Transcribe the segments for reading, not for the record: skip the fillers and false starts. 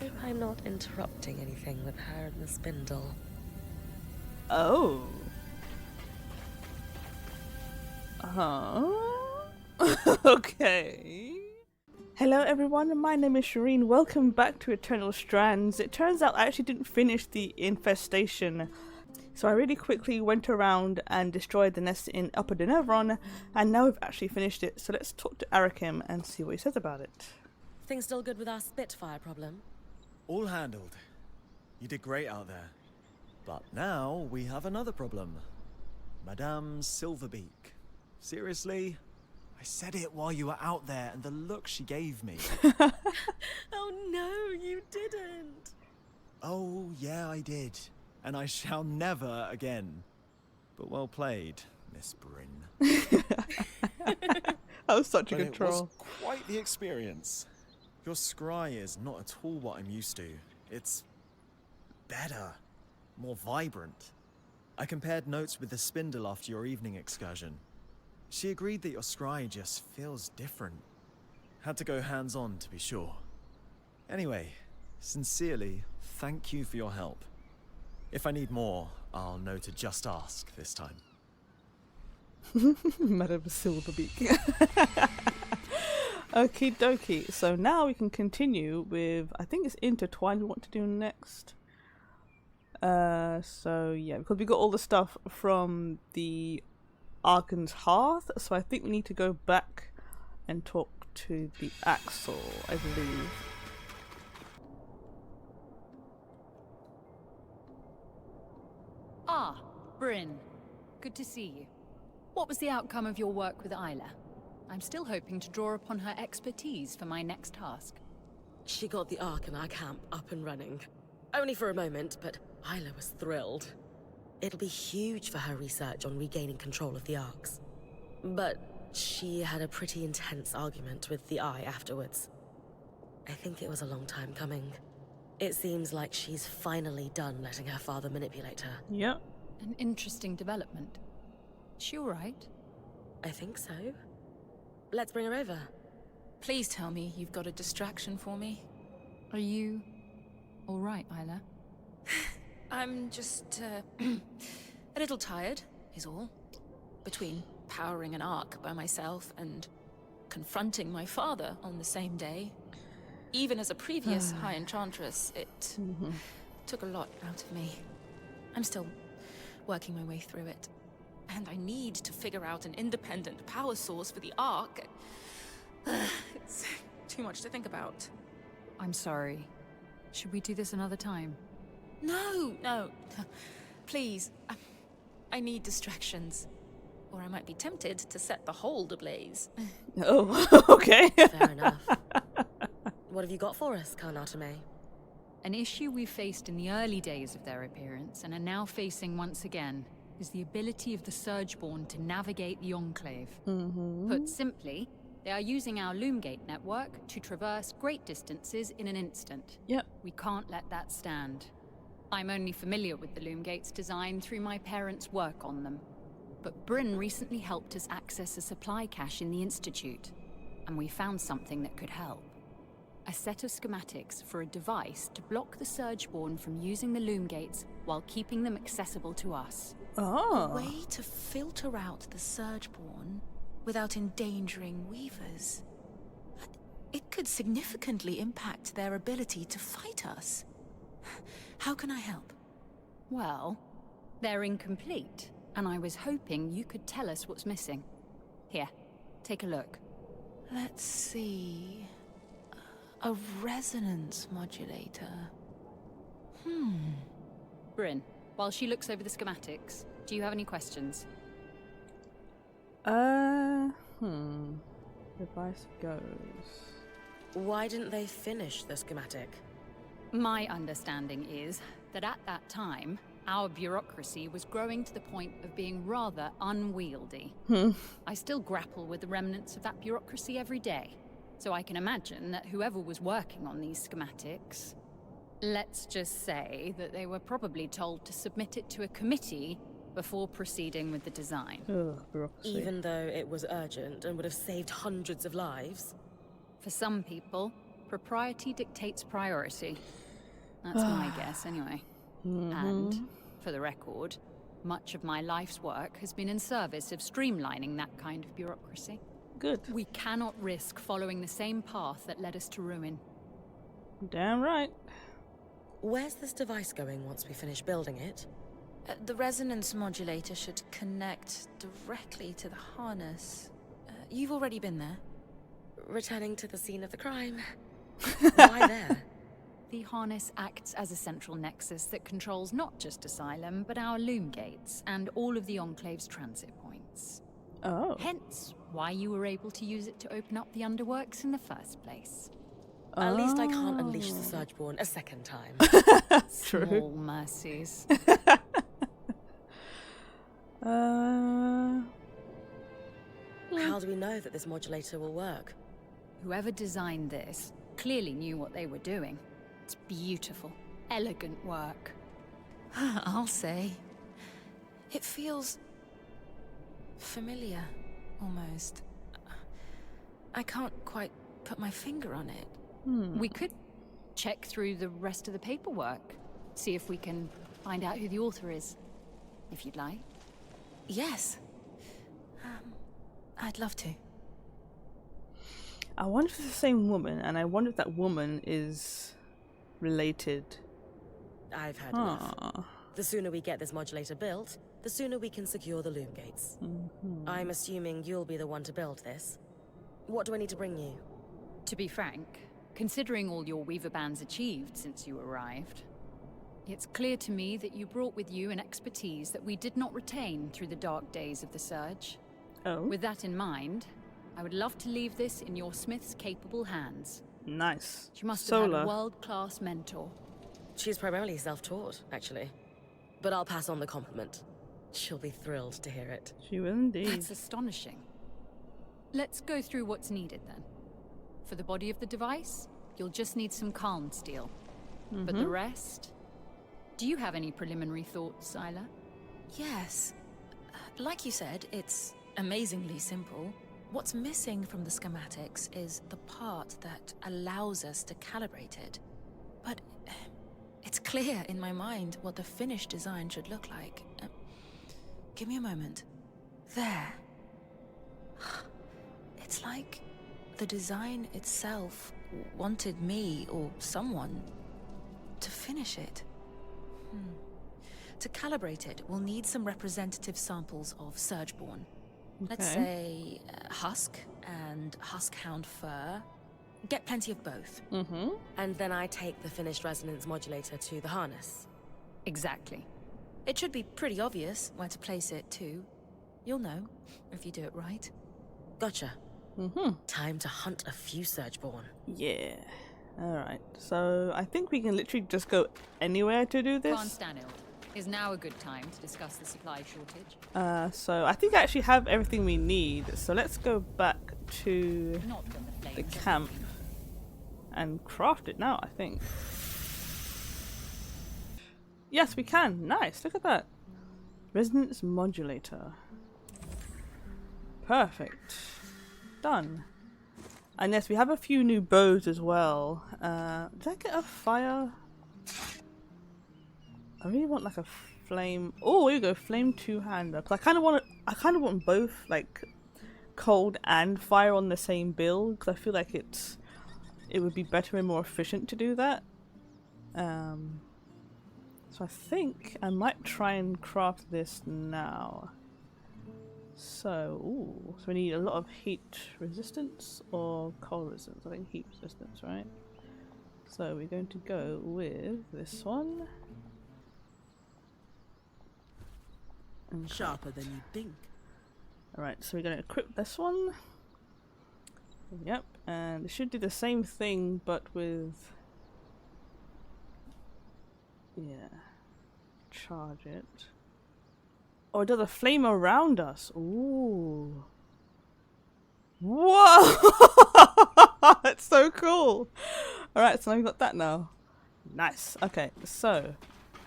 hope I'm not interrupting anything with her and the Spindle. Oh. Okay. Hello everyone, my name is Shireen. Welcome back to Eternal Strands. It turns out I actually didn't finish the infestation. So I really quickly went around and destroyed the nest in Upper Denevron, and now we've actually finished it. So let's talk to Arakim and see what he says about it. Things still good with our Spitfire problem? All handled. You did great out there. But now we have another problem. Madame Silverbeak. Seriously? I said it while you were out there, and the look she gave me. Oh no, you didn't! Oh, yeah, I did. And I shall never again. But well played, Miss Brynn. That was such a good troll. It was quite the experience. Your scry is not at all what I'm used to. It's better, more vibrant. I compared notes with the Spindle after your evening excursion. She agreed that your scry just feels different. Had to go hands-on to be sure. Anyway, sincerely, thank you for your help. If I need more, I'll know to just ask this time. Madame Silverbeak. Okie dokie. So now we can continue with, I think it's Intertwined we want to do next. So yeah, because we got all the stuff from the Arcane's Hearth, so I think we need to go back and talk to the Axel, I believe. Ah, Brynn. Good to see you. What was the outcome of your work with Isla? I'm still hoping to draw upon her expertise for my next task. She got the Ark in our camp up and running. Only for a moment, but Isla was thrilled. It'll be huge for her research on regaining control of the Arks. But she had a pretty intense argument with the Eye afterwards. I think it was a long time coming. It seems like she's finally done letting her father manipulate her. Yep. An interesting development. Is she alright? I think so. Let's bring her over. Please tell me you've got a distraction for me. Are you alright, Isla? I'm just, a little tired, is all. Between powering an arc by myself and confronting my father on the same day. Even as a previous High Enchantress, it took a lot out of me. I'm still working my way through it. And I need to figure out an independent power source for the Ark. It's too much to think about. I'm sorry. Should we do this another time? No. Please. I need distractions. Or I might be tempted to set the hold ablaze. Oh, okay. Fair enough. What have you got for us, Karnatame? An issue we faced in the early days of their appearance and are now facing once again is the ability of the Surgeborn to navigate the Enclave. Put simply, they are using our Loomgate network to traverse great distances in an instant. Yep. We can't let that stand. I'm only familiar with the Loomgate's design through my parents' work on them. But Brynn recently helped us access a supply cache in the Institute, and we found something that could help. A set of schematics for a device to block the Surgeborn from using the Loomgates while keeping them accessible to us. Oh. A way to filter out the Surgeborn without endangering Weavers. It could significantly impact their ability to fight us. How can I help? Well, they're incomplete, and I was hoping you could tell us what's missing. Here, take a look. Let's see... A resonance modulator. Brynn, while she looks over the schematics, do you have any questions? Device goes. Why didn't they finish the schematic? My understanding is that at that time, our bureaucracy was growing to the point of being rather unwieldy. I still grapple with the remnants of that bureaucracy every day. So I can imagine that whoever was working on these schematics, let's just say that they were probably told to submit it to a committee before proceeding with the design. Ugh, bureaucracy. Even though it was urgent and would have saved hundreds of lives? For some people, Propriety dictates priority. That's my guess, anyway. And, for the record, much of my life's work has been in service of streamlining that kind of bureaucracy. Good. We cannot risk following the same path that led us to ruin. Damn right. Where's this device going once we finish building it? The resonance modulator should connect directly to the harness. You've already been there. Returning to the scene of the crime. Why there? The harness acts as a central nexus that controls not just Asylum, but our loom gates and all of the Enclave's transit points. Oh. Hence, why you were able to use it to open up the underworks in the first place. At least I can't unleash the Surgeborn a second time. True. Small mercies. How do we know that this modulator will work? Whoever designed this clearly knew what they were doing. It's beautiful, elegant work. I'll say. It feels familiar, almost. I can't quite put my finger on it. We could check through the rest of the paperwork, see if we can find out who the author is, if you'd like. Yes. I'd love to. I wonder if it's the same woman, and I wonder if that woman is related. I've had enough. The sooner we get this modulator built, the sooner we can secure the loom gates. I'm assuming you'll be the one to build this. What do I need to bring you? To be frank, considering all your Weaver Band's achieved since you arrived, it's clear to me that you brought with you an expertise that we did not retain through the dark days of the Surge. Oh. With that in mind, I would love to leave this in your smith's capable hands. Nice. She must have had Solar. a world-class mentor. She's primarily self-taught, actually. But I'll pass on the compliment. She'll be thrilled to hear it. She will indeed. That's astonishing. Let's go through what's needed then. For the body of the device, you'll just need some calm steel. But the rest... Do you have any preliminary thoughts, Isla? Yes. Like you said, it's amazingly simple. What's missing from the schematics is the part that allows us to calibrate it. But it's clear in my mind what the finished design should look like. Give me a moment. There. It's like the design itself wanted me, or someone, to finish it. To calibrate it, we'll need some representative samples of Surgeborn. Let's say husk and huskhound fur. Get plenty of both. And then I take the finished resonance modulator to the harness. Exactly. It should be pretty obvious where to place it, too. You'll know, if you do it right. Gotcha. Time to hunt a few Surgeborn. Yeah. Alright. So I think we can literally just go anywhere to do this. Stanil, is now a good time to discuss the supply shortage? So I think I actually have everything we need. So let's go back to Not that the the flames camp and craft it now, I think. Yes, we can. Nice. Look at that. Resonance modulator. Perfect. Done. And yes, we have a few new bows as well. Did I get a fire? I really want like a flame. Oh, here you go, flame two-hander. Cause I kind of want both, like cold and fire on the same build. Because I feel like it would be better and more efficient to do that. So I think I might try and craft this now. So we need a lot of heat resistance or cold resistance. I think heat resistance, right? So we're going to go with this one. Okay. Sharper than you think. Alright, so we're going to equip this one. Yep, and it should do the same thing, but with... yeah. Charge it. Oh, it does a flame around us. Ooh. Whoa! That's so cool. Alright, so I've got that now. Nice. Okay, so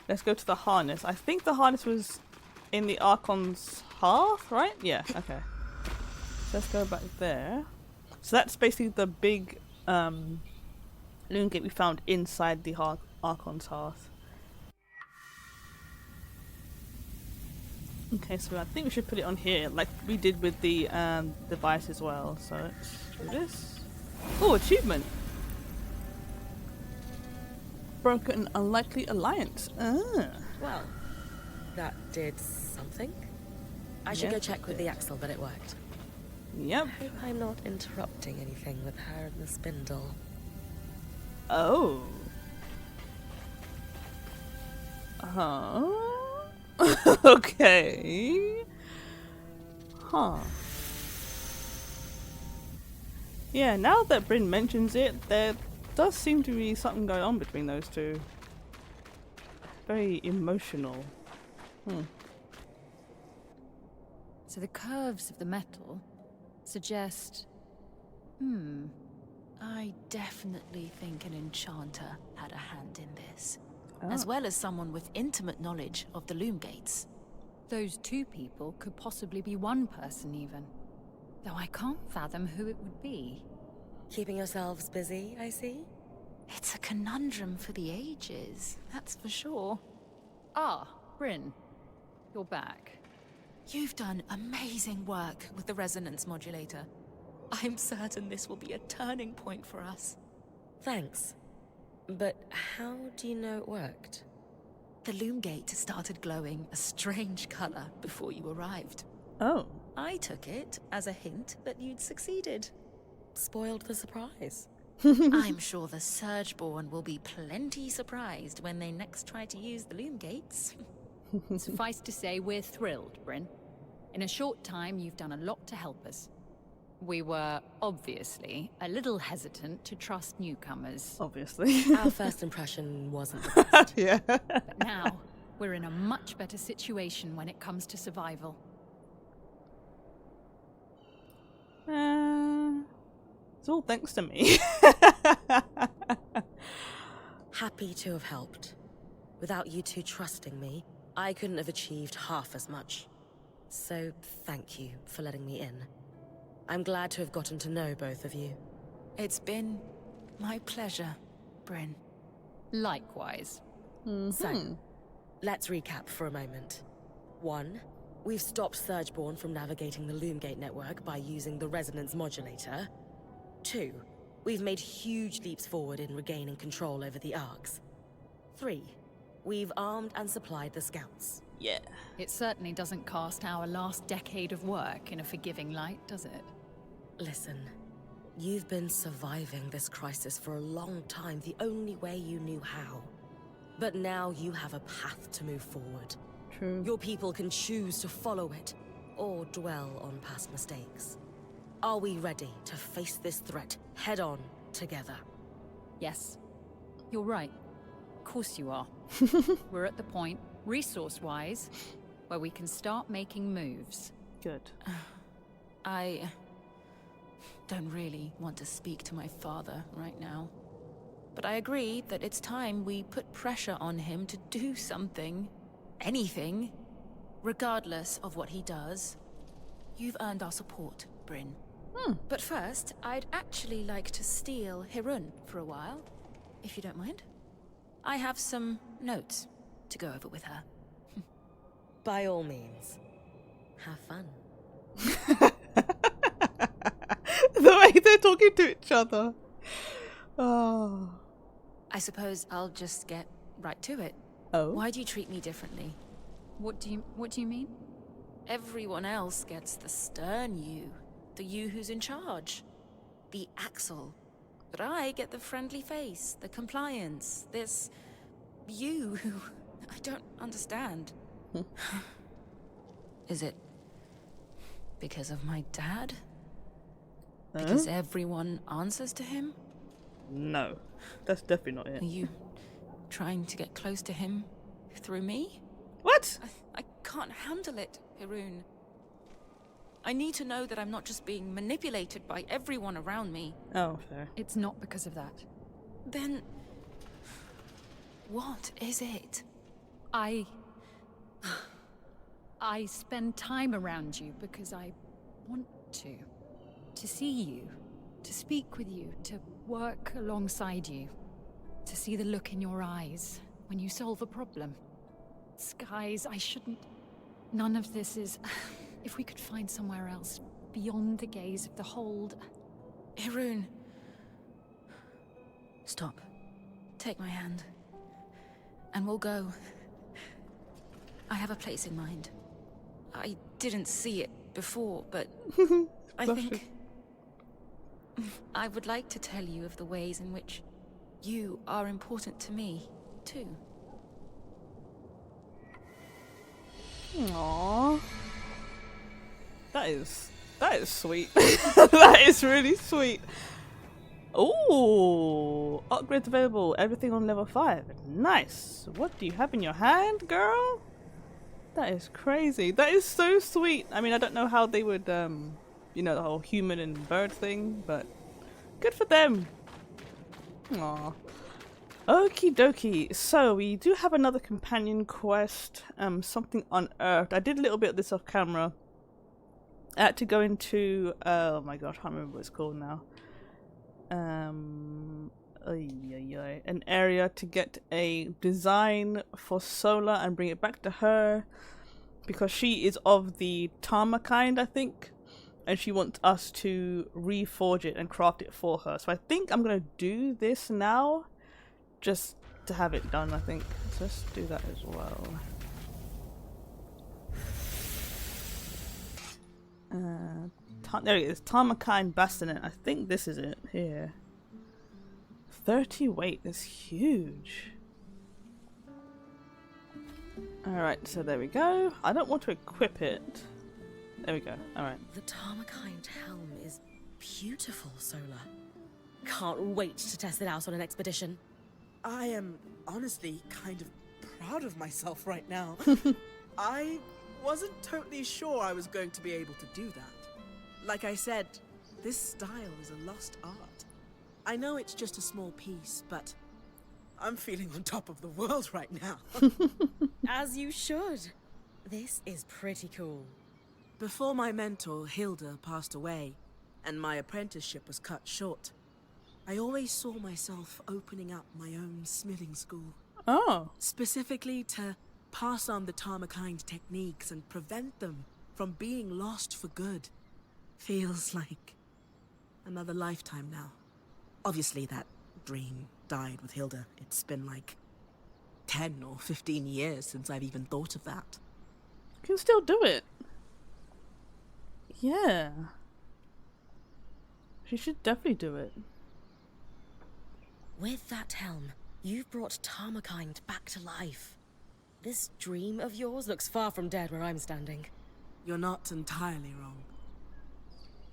let's go to the harness. I think the harness was in the Archon's hearth, right? Yeah, okay. So let's go back there. So that's basically the big loom gate we found inside the Archon's Hearth. Okay, so I think we should put it on here, like we did with the device as well. So let's do this. Oh, achievement! Broken an unlikely alliance. Ah. Well, that did something. I should go check with the Axel that it worked. Yep. Hope I'm not interrupting anything with her and the Spindle. Oh. Huh. Okay. Huh. Yeah, now that Brynn mentions it, there does seem to be something going on between those two. Very emotional. So the curves of the metal suggest... I definitely think an enchanter had a hand in this. Oh. As well as someone with intimate knowledge of the loom gates. Those two people could possibly be one person even. Though I can't fathom who it would be. Keeping yourselves busy, I see? It's a conundrum for the ages, that's for sure. Ah, Brynn. You're back. You've done amazing work with the resonance modulator. I'm certain this will be a turning point for us. Thanks. But how do you know it worked? The loom gate started glowing a strange color before you arrived. Oh. I took it as a hint that you'd succeeded. Spoiled the surprise. I'm sure the Surgeborn will be plenty surprised when they next try to use the loom gates. Suffice to say, we're thrilled, Brynn. In a short time, you've done a lot to help us. We were, obviously, a little hesitant to trust newcomers. Obviously. Our first impression wasn't the best. Yeah. But now, we're in a much better situation when it comes to survival. It's all thanks to me. Happy to have helped. Without you two trusting me, I couldn't have achieved half as much. So thank you for letting me in. I'm glad to have gotten to know both of you. It's been my pleasure, Brynn. Likewise. So, let's recap for a moment. 1. We've stopped Surgeborn from navigating the Loomgate network by using the resonance modulator. 2. We've made huge leaps forward in regaining control over the Arcs. 3. We've armed and supplied the scouts. Yeah. It certainly doesn't cast our last decade of work in a forgiving light, does it? Listen, you've been surviving this crisis for a long time the only way you knew how. But now you have a path to move forward. True. Your people can choose to follow it, or dwell on past mistakes. Are we ready to face this threat head-on together? Yes. You're right. Of course you are. We're at the point, resource-wise, where we can start making moves. Good. I don't really want to speak to my father right now. But I agree that it's time we put pressure on him to do something. Anything. Regardless of what he does. You've earned our support, Brynn. But first, I'd actually like to steal Hirun for a while, if you don't mind. I have some notes to go over with her. By all means. Have fun. The way they're talking to each other. Oh. I suppose I'll just get right to it. Oh. Why do you treat me differently? What do you mean? Everyone else gets the stern you. The you who's in charge. The Axel. But I get the friendly face, the compliance, this you who I don't understand. Is it because of my dad? Because everyone answers to him? No, that's definitely not it. Are you trying to get close to him through me? What? I can't handle it, Hirun. I need to know that I'm not just being manipulated by everyone around me. Oh, fair. It's not because of that. Then what is it? I spend time around you because I want to. To see you, to speak with you, to work alongside you, to see the look in your eyes when you solve a problem. Skies, I shouldn't... None of this is... If we could find somewhere else, beyond the gaze of the hold... Haroon. Stop. Take my hand. And we'll go. I have a place in mind. I didn't see it before, but I think... I would like to tell you of the ways in which you are important to me, too. Aww. That is sweet. That is really sweet. Ooh, upgrades available. Everything on level 5. Nice. What do you have in your hand, girl? That is crazy. That is so sweet. I mean, I don't know how they would, you know, the whole human and bird thing, but good for them. Aww. Okie dokie. So we do have another companion quest. Something unearthed. I did a little bit of this off camera. I had to go into, oh my gosh, I can't remember what it's called now. An area to get a design for Sola and bring it back to her, because she is of the Tama kind, I think, and she wants us to reforge it and craft it for her. So I think I'm gonna do this now, just to have it done. I think so. Let's do that as well. There it is, Tamakine Bassinet. I think this is it here. 30 weight is huge. Alright, so there we go. I don't want to equip it. There we go. Alright. The Tamakine helm is beautiful, Sola. Can't wait to test it out on an expedition. I am honestly kind of proud of myself right now. I wasn't totally sure I was going to be able to do that. Like I said, this style is a lost art. I know it's just a small piece, but I'm feeling on top of the world right now. As you should. This is pretty cool. Before my mentor, Hilda, passed away, and my apprenticeship was cut short, I always saw myself opening up my own smithing school. Oh. Specifically to pass on the Tamakine techniques and prevent them from being lost for good. Feels like another lifetime now. Obviously that dream died with Hilda. It's been like 10 or 15 years since I've even thought of that. You can still do it. Yeah. She should definitely do it. With that helm, you've brought Tamakine back to life. This dream of yours looks far from dead where I'm standing. You're not entirely wrong.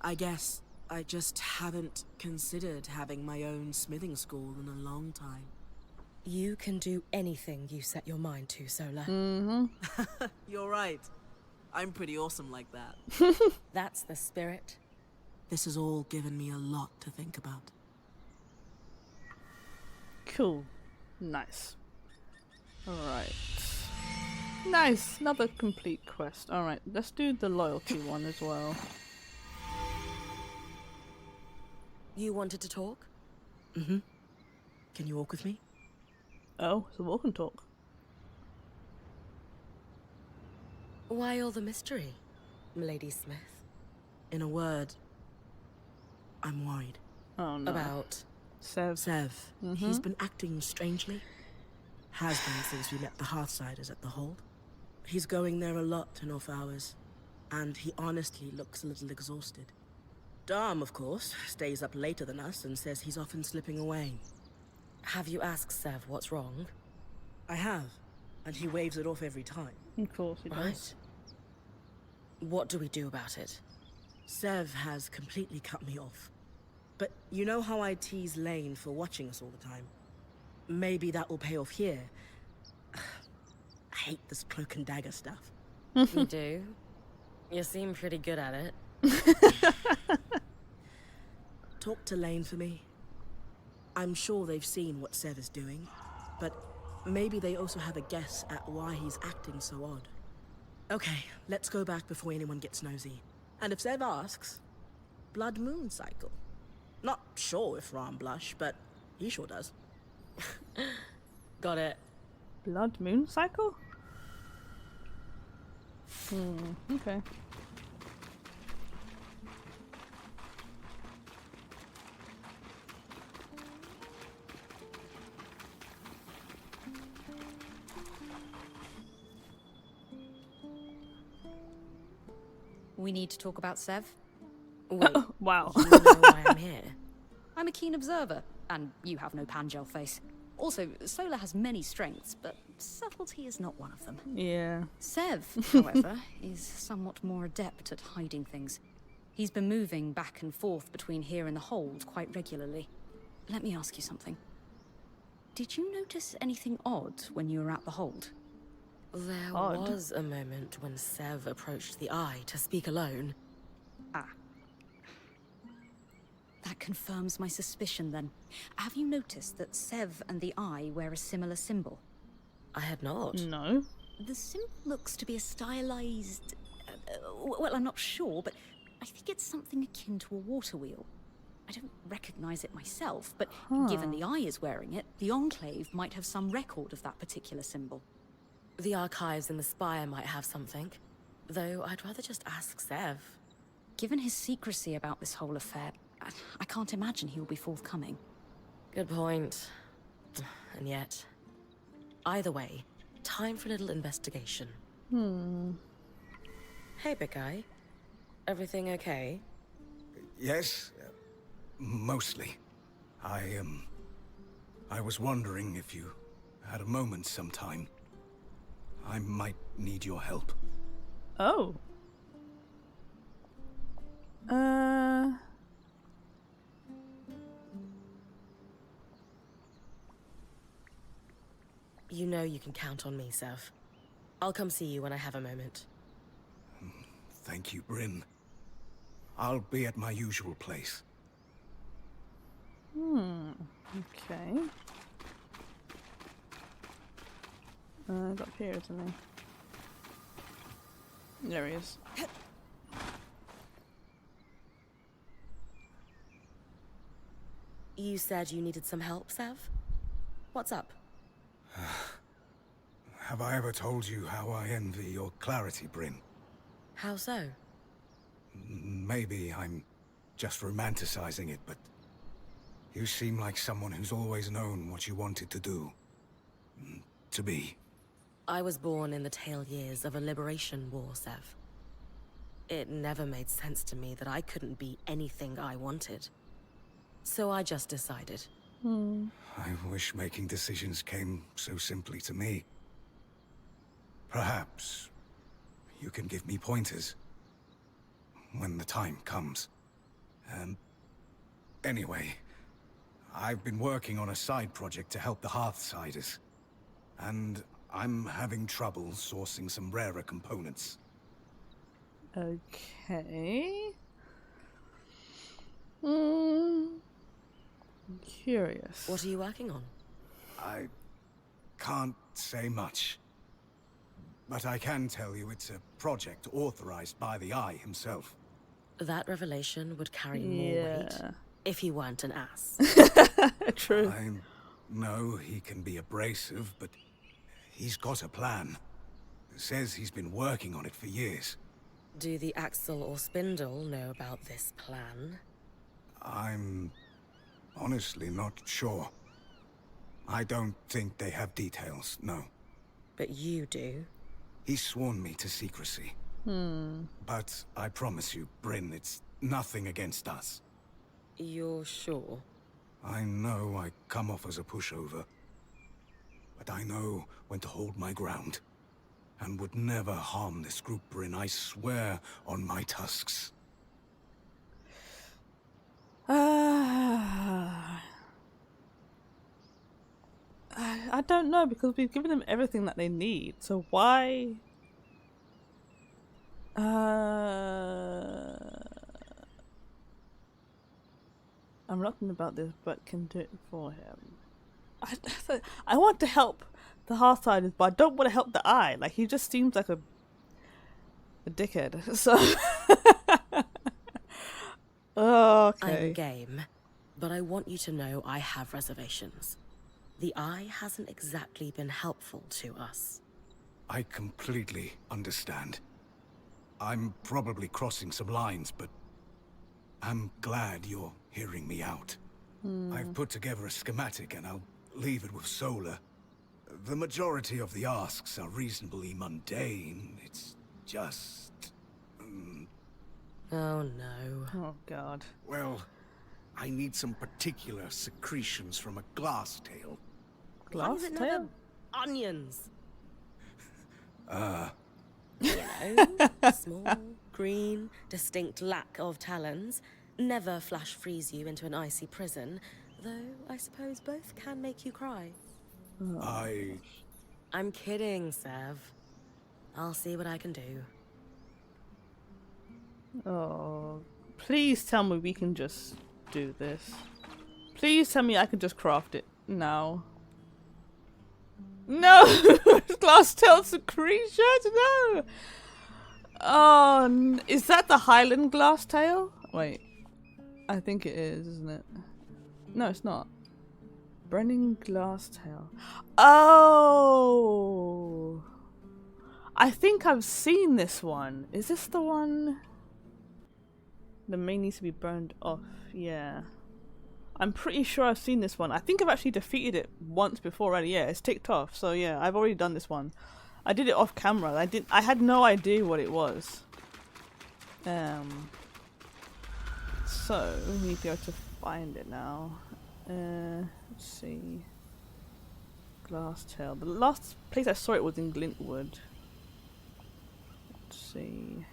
I guess I just haven't considered having my own smithing school in a long time. You can do anything you set your mind to, Sola. Mm-hmm. You're right. I'm pretty awesome like that. That's the spirit. This has all given me a lot to think about. Cool. Nice. Alright. Nice. Another complete quest. Alright, let's do the loyalty one as well. You wanted to talk? Mm-hmm. Can you walk with me? Oh, so walk and talk. Why all the mystery, Milady Smith? In a word, I'm worried. Oh no. About? Sev. He's been acting strangely. Has been since we met the Hearthsiders at the hold. He's going there a lot in off hours, and he honestly looks a little exhausted. Dom, of course, stays up later than us and says he's often slipping away. Have you asked Sev what's wrong? I have, and he waves it off every time. Of course he does. Right. What do we do about it? Sev has completely cut me off. But you know how I tease Lane for watching us all the time? Maybe that will pay off here. I hate this cloak and dagger stuff. You do? You seem pretty good at it. Talk to Lane for me. I'm sure they've seen what Sev is doing, but maybe they also have a guess at why he's acting so odd. Okay, let's go back before anyone gets nosy. And if Sev asks, Blood Moon cycle. Not sure if Ram blush, but he sure does. Got it. Blood moon cycle? Okay. We need to talk about Sev. Wait, Wow. you know why I'm here? I'm a keen observer, and you have no Pangel face. Also, Solar has many strengths, but subtlety is not one of them. Yeah. Sev, however, is somewhat more adept at hiding things. He's been moving back and forth between here and the hold quite regularly. Let me ask you something. Did you notice anything odd when you were at the hold? There Odd. was a moment when Sev approached the Eye to speak alone. Ah. That confirms my suspicion, then. Have you noticed that Sev and the Eye wear a similar symbol? I had not. No. The symbol looks to be a stylized... well, I'm not sure, but I think it's something akin to a water wheel. I don't recognize it myself, but given the Eye is wearing it, the Enclave might have some record of that particular symbol. The archives in the Spire might have something. Though I'd rather just ask Sev. Given his secrecy about this whole affair, I can't imagine he will be forthcoming. Good point. And yet... Either way, time for a little investigation. Hey, big guy. Everything okay? Yes, mostly. I was wondering if you had a moment sometime. I might need your help. Oh. You know you can count on me, Sev. I'll come see you when I have a moment. Thank you, Brynn. I'll be at my usual place. Okay. He's up here, isn't he? There he is. You said you needed some help, Sev? What's up? Have I ever told you how I envy your clarity, Brynn? How so? Maybe I'm just romanticizing it, but you seem like someone who's always known what you wanted to do. To be. I was born in the tail years of a liberation war, Sev. It never made sense to me that I couldn't be anything I wanted. So I just decided. I wish making decisions came so simply to me. Perhaps you can give me pointers when the time comes. Anyway, I've been working on a side project to help the Hearthsiders, and I'm having trouble sourcing some rarer components. Okay. Curious. What are you working on? I can't say much, but I can tell you it's a project authorized by the Eye himself. That revelation would carry more weight if he weren't an ass. True. I know he can be abrasive, but he's got a plan. Says he's been working on it for years. Do the Axel or Spindle know about this plan? I'm honestly not sure. I don't think they have details, no. But you do. He's sworn me to secrecy. But I promise you, Brynn, it's nothing against us. You're sure? I know I come off as a pushover, but I know when to hold my ground. And would never harm this group, Brynn, I swear on my tusks. I don't know, because we've given them everything that they need, so why? I'm nothing about this, but can do it for him. I want to help the Hearthsiders, but I don't want to help the Eye. Like, he just seems like a dickhead. So, okay. I'm game. but I want you to know I have reservations. The eye hasn't exactly been helpful to us. I completely understand. I'm probably crossing some lines, but I'm glad you're hearing me out. I've put together a schematic and I'll leave it with Solar. The majority of the asks are reasonably mundane. It's just... Oh no. Oh god. Well, I need some particular secretions from a glass tail. Why Glass is it tail? never onions? Ah, You know, small, green, distinct lack of talons. Never flash freeze you into an icy prison, though I suppose both can make you cry. I'm kidding, Sev. I'll see what I can do. Oh, please tell me we can just do this. Please tell me I can just craft it now. No! Glass tail secretion? No! Oh, is that the Highland glass tail? Wait. I think it is, isn't it? No, it's not. Burning glass tail. Oh! I think I've seen this one. Is this the one? The mane needs to be burned off. Yeah. I'm pretty sure I've seen this one. I think I've actually defeated it once before already. Yeah, it's ticked off. So yeah, I've already done this one. I did it off camera. I had no idea what it was. So we need to be able to find it now. Let's see. Glass tail. The last place I saw it was in Glintwood. Let's see.